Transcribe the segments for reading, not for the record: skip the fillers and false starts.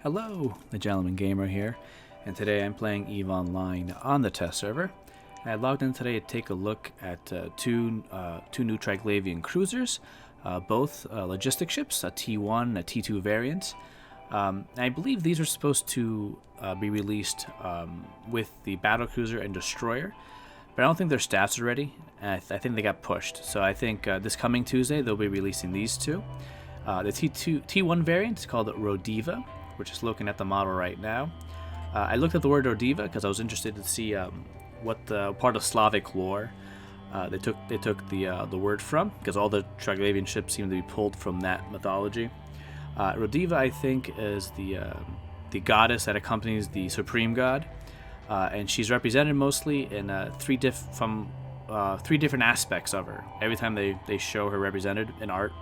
Hello, the Gentleman Gamer here, and today I'm playing EVE Online on the test server. I logged in today to take a look at two new Triglavian cruisers, both logistic ships, a T1 and a T2 variant. I believe these are supposed to be released with the battlecruiser and destroyer, but I don't think their stats are ready, and I think they got pushed. So I think this coming Tuesday they'll be releasing these two. The T1 variant is called Rodiva. We're just looking at the model right now. I looked at the word Rodiva because I was interested to see what the part of Slavic lore they took the word from, because all the Triglavian ships seem to be pulled from that mythology. Rodiva, I think, is the goddess that accompanies the supreme god, and she's represented mostly in three different aspects of her. Every time they show her represented in art.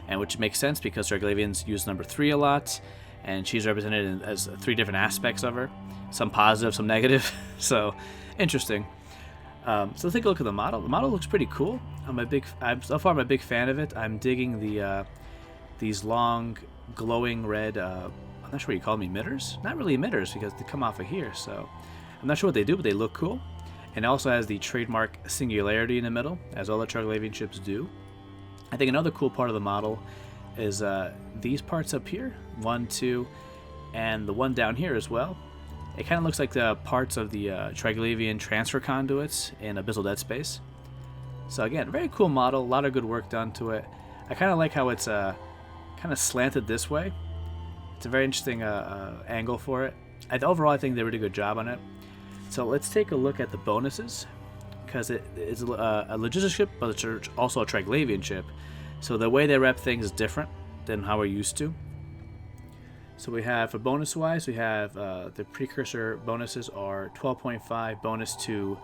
And which makes sense because Triglavians use number 3 a lot, and she's represented as 3 different aspects of her, some positive, some negative. So interesting. So let's take a look at the model. The model looks pretty cool. So far I'm a big fan of it. I'm digging these long, glowing red. I'm not sure what you call them, emitters. Not really emitters because they come off of here. So I'm not sure what they do, but they look cool. And it also has the trademark singularity in the middle, as all the Triglavian ships do. I think another cool part of the model is these parts up here, 1, 2, and the one down here as well. It kind of looks like the parts of the Triglavian transfer conduits in Abyssal Dead Space. So again, very cool model, a lot of good work done to it. I kind of like how it's kind of slanted this way. It's a very interesting angle for it. Overall, I think they did a really good job on it. So let's take a look at the bonuses, because it's a logistic ship, but it's also a Triglavian ship. So the way they rep things is different than how we're used to. So we have, for bonus-wise, we have the precursor bonuses are 12.5 bonus to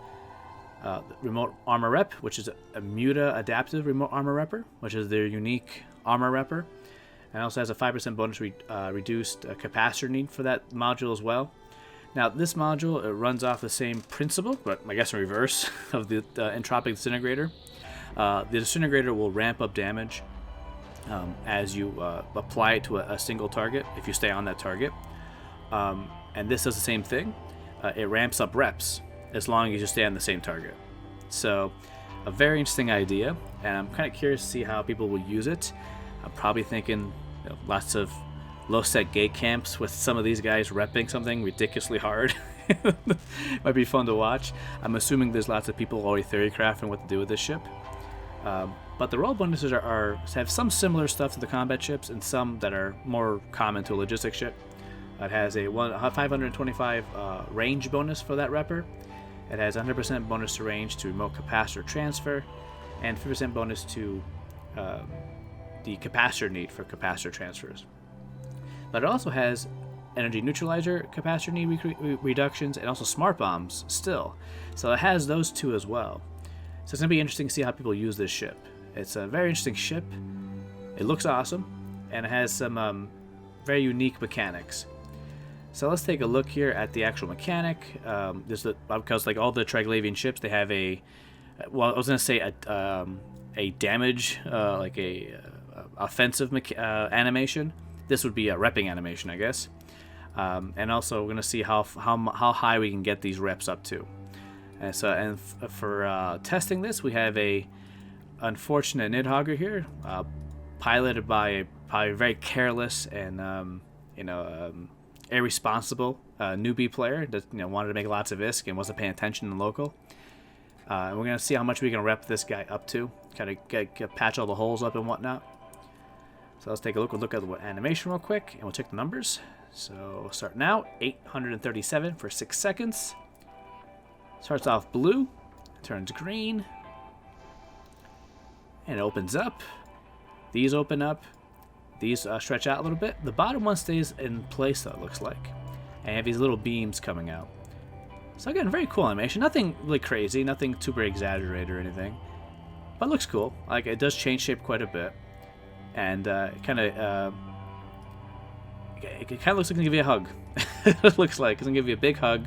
remote armor rep, which is a Muta adaptive remote armor repper, which is their unique armor repper. And also has a 5% bonus reduced capacitor need for that module as well. Now, this module, it runs off the same principle, but I guess in reverse, of the entropic disintegrator. The disintegrator will ramp up damage as you apply it to a single target, if you stay on that target. And this does the same thing. It ramps up reps as long as you stay on the same target. So, a very interesting idea, and I'm kind of curious to see how people will use it. I'm probably thinking lots of low-set gate camps with some of these guys repping something ridiculously hard. Might be fun to watch. I'm assuming there's lots of people already theory crafting what to do with this ship. But the role bonuses have some similar stuff to the combat ships and some that are more common to a logistic ship. It has a 525 range bonus for that repper. It has 100% bonus to range to remote capacitor transfer, and 50% bonus to the capacitor need for capacitor transfers. But it also has energy neutralizer capacitor need reductions and also smart bombs still. So it has those two as well. So it's going to be interesting to see how people use this ship. It's a very interesting ship. It looks awesome, and it has some very unique mechanics. So let's take a look here at the actual mechanic. Because like all the Triglavian ships, they have I was going to say a damage, like a offensive animation. This would be a repping animation, I guess. And also, we're going to see how high we can get these reps up to. And for testing this, we have a unfortunate Nidhogger here, piloted by a very careless and irresponsible newbie player that wanted to make lots of ISK and wasn't paying attention in the local. And we're going to see how much we can rep this guy up to, kind of patch all the holes up and whatnot. So let's take a look. We'll look at the animation real quick, and we'll check the numbers. So we'll start now. 837 for 6 seconds. Starts off blue, turns green, and it opens up. These open up. These stretch out a little bit. The bottom one stays in place, though, it looks like. And you have these little beams coming out. So again, very cool animation. Nothing really crazy, nothing super exaggerated or anything. But it looks cool. Like, it does change shape quite a bit. And it kind of looks like it's gonna give you a hug. It looks like it's gonna give you a big hug,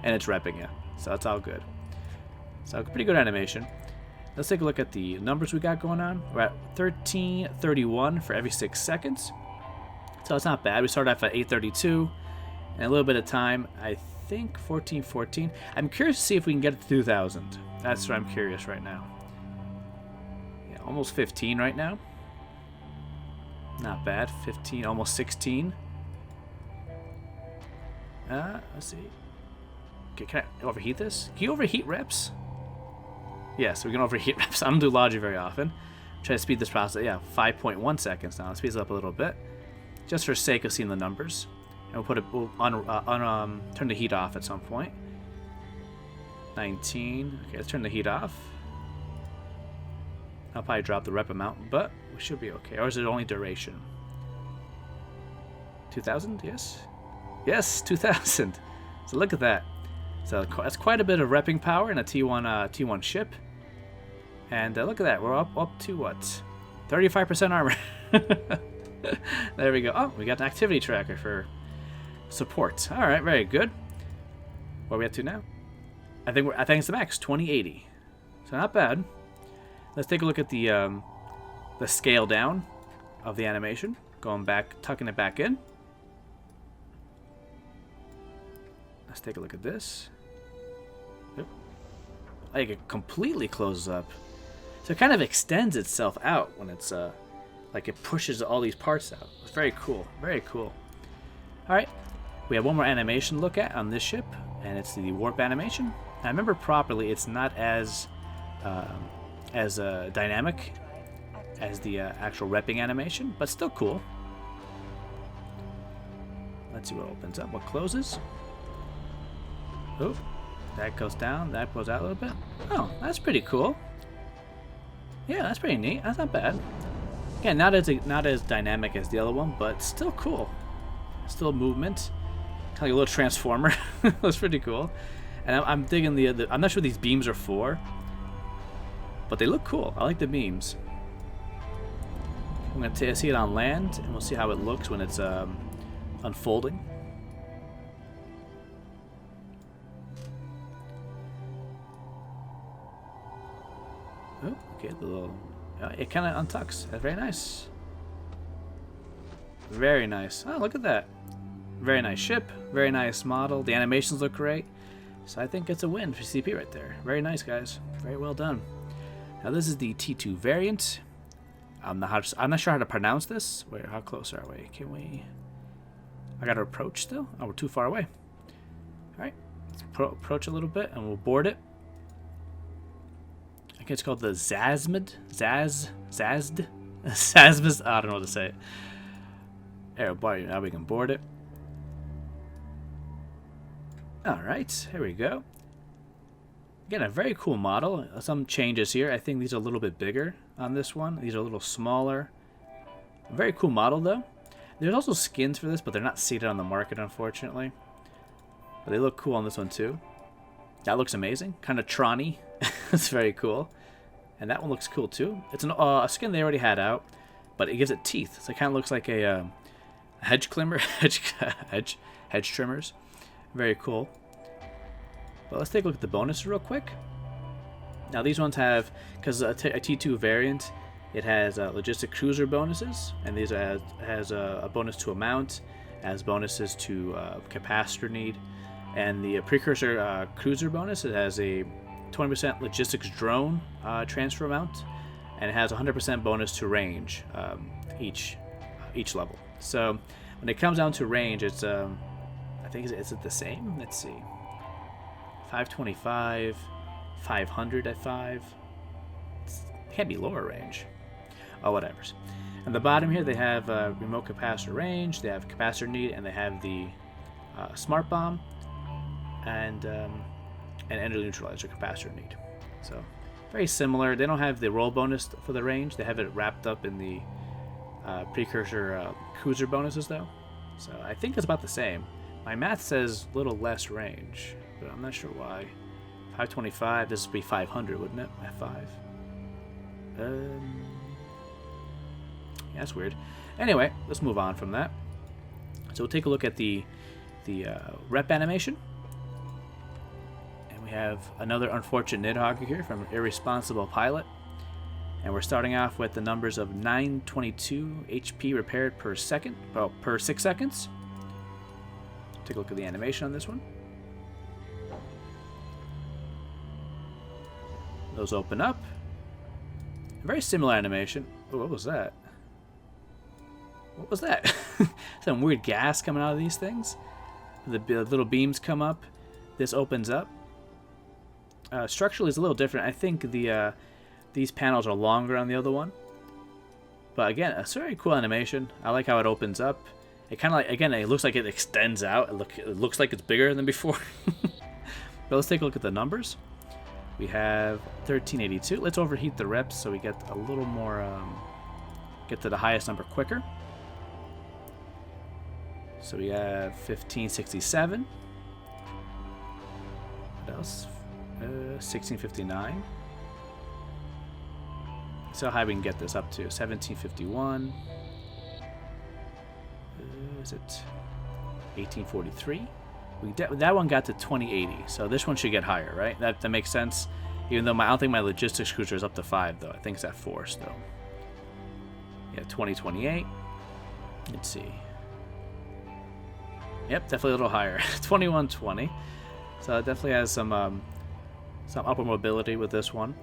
and it's repping you. So that's all good. So pretty good animation. Let's take a look at the numbers we got going on. We're at 1331 for every 6 seconds. So it's not bad. We started off at 832 and a little bit of time. I think 1414. I'm curious to see if we can get it to 2000. That's what I'm curious right now. Yeah, almost 15 right now. Not bad. 15, almost 16. Let's see. Okay, can I overheat this? Can you overheat reps? Yes, we can overheat reps. I don't do logic very often. Try to speed this process. Yeah, 5.1 seconds now. Let's speed it up a little bit, just for sake of seeing the numbers. And we'll turn the heat off at some point. 19. Okay, let's turn the heat off. I'll probably drop the rep amount, but we should be okay. Or is it only duration? 2000? Yes. Yes, 2000. So look at that. So that's quite a bit of repping power in a T1 ship. And look at that. We're up to what? 35% armor. There we go. Oh, we got an activity tracker for support. All right, very good. What are we at to now? I think it's the max, 2080. So not bad. Let's take a look at the scale down of the animation. Going back, tucking it back in. Let's take a look at this. Yep. Like it completely closes up. So it kind of extends itself out when it's like it pushes all these parts out. It's very cool. Very cool. All right. We have one more animation to look at on this ship, and it's the warp animation. Now, I remember properly, it's not as dynamic as the actual repping animation, but still cool. Let's see what opens up, what closes. Oh, that goes down, that goes out a little bit. Oh, that's pretty cool. Yeah, that's pretty neat. That's not bad. Again, not as dynamic as the other one, but still cool. Still movement. Kind of like a little transformer. That's pretty cool. And I'm digging the I'm not sure what these beams are for, but they look cool. I like the beams. I'm going to see it on land, and we'll see how it looks when it's unfolding. Oh, okay, the little... it kind of untucks. That's very nice. Very nice. Oh, look at that. Very nice ship. Very nice model. The animations look great. So I think it's a win for CP right there. Very nice, guys. Very well done. Now this is the T2 variant. I'm not sure how to pronounce this. Wait, how close are we? Can we... I gotta approach still? Oh, we're too far away. Alright. Let's approach a little bit and we'll board it. I think it's called the Zarmazd. Zarmazd. I don't know what to say. There, now we can board it. Alright, here we go. Again, a very cool model. Some changes here. I think these are a little bit bigger on this one. These are a little smaller. A very cool model, though. There's also skins for this, but they're not seated on the market, unfortunately. But they look cool on this one, too. That looks amazing. Kind of Tron-y. It's very cool. And that one looks cool, too. It's a skin they already had out, but it gives it teeth. So it kind of looks like a hedge climber. hedge trimmers. Very cool. But let's take a look at the bonuses real quick. Now these ones have, because a T2 variant, it has logistic cruiser bonuses, and these has a bonus to amount, has bonuses to capacitor need, and the precursor cruiser bonus, it has a 20% logistics drone transfer amount, and it has 100% bonus to range each level. So when it comes down to range, it's I think is it the same? Let's see. 525, 500 at 5. It can't be lower range. Oh, whatever's. On the bottom here, they have remote capacitor range, they have capacitor need, and they have the smart bomb and energy neutralizer capacitor need. So very similar. They don't have the roll bonus for the range. They have it wrapped up in the precursor cruiser bonuses, though. So I think it's about the same. My math says a little less range, but I'm not sure why. 525, this would be 500, wouldn't it? At 5. Yeah, that's weird. Anyway, let's move on from that. So we'll take a look at the rep animation. And we have another unfortunate Nidhogger here from Irresponsible Pilot. And we're starting off with the numbers of 922 HP repaired per second, well, per 6 seconds. Take a look at the animation on this one. Those open up. A very similar animation. Oh, what was that? What was that? Some weird gas coming out of these things. The little beams come up. This opens up. Structurally, it's a little different. I think these panels are longer on the other one. But again, it's a very cool animation. I like how it opens up. It kind of like, again, it looks like it extends out. It looks like it's bigger than before. But let's take a look at the numbers. We have 1382. Let's overheat the reps so we get a little more, get to the highest number quicker. So we have 1567. What else? 1659. So how high we can get this up to 1751. Is it 1843? That one got to 2080, so this one should get higher, right? That makes sense. Even though I don't think my logistics cruiser is up to 5, though. I think it's at 4 still. Yeah, 2028. Let's see. Yep, definitely a little higher. 2120. So it definitely has some upper mobility with this one.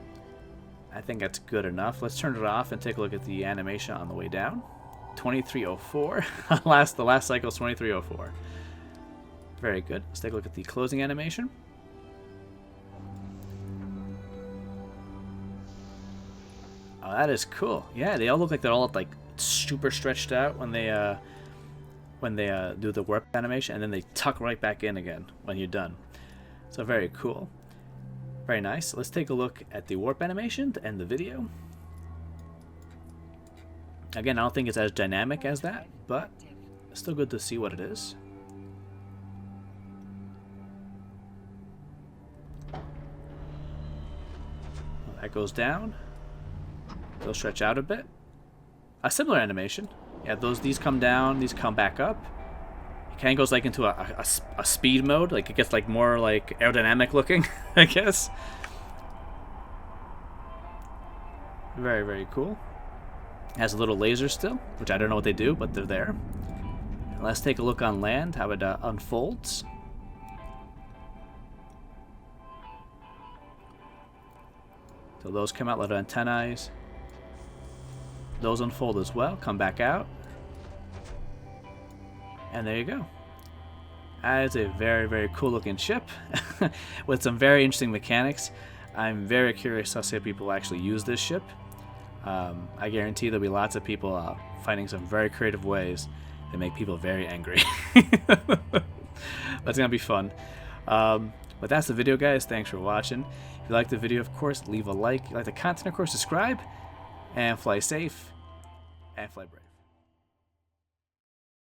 I think that's good enough. Let's turn it off and take a look at the animation on the way down. 2304. The last cycle is 2304. Very good. Let's take a look at the closing animation. Oh, that is cool. Yeah, they all look like they're all like super stretched out when they do the warp animation, and then they tuck right back in again when you're done. So very cool. Very nice. Let's take a look at the warp animation to end the video. Again, I don't think it's as dynamic as that, but it's still good to see what it is. That goes down. They'll stretch out a bit. A similar animation. Yeah, these come down, these come back up. It kind of goes like into a speed mode, like it gets like more like aerodynamic looking, I guess. Very, very cool. It has a little laser still, which I don't know what they do, but they're there. And let's take a look on land, how it unfolds. So those come out, little antennae. Those unfold as well, come back out. And there you go. That is a very, very cool looking ship with some very interesting mechanics. I'm very curious to see how people actually use this ship. I guarantee there'll be lots of people finding some very creative ways that make people very angry. That's gonna be fun. But that's the video, guys. Thanks for watching. If you like the video, of course, leave a like. If you like the content, of course, subscribe. And fly safe. And fly brave.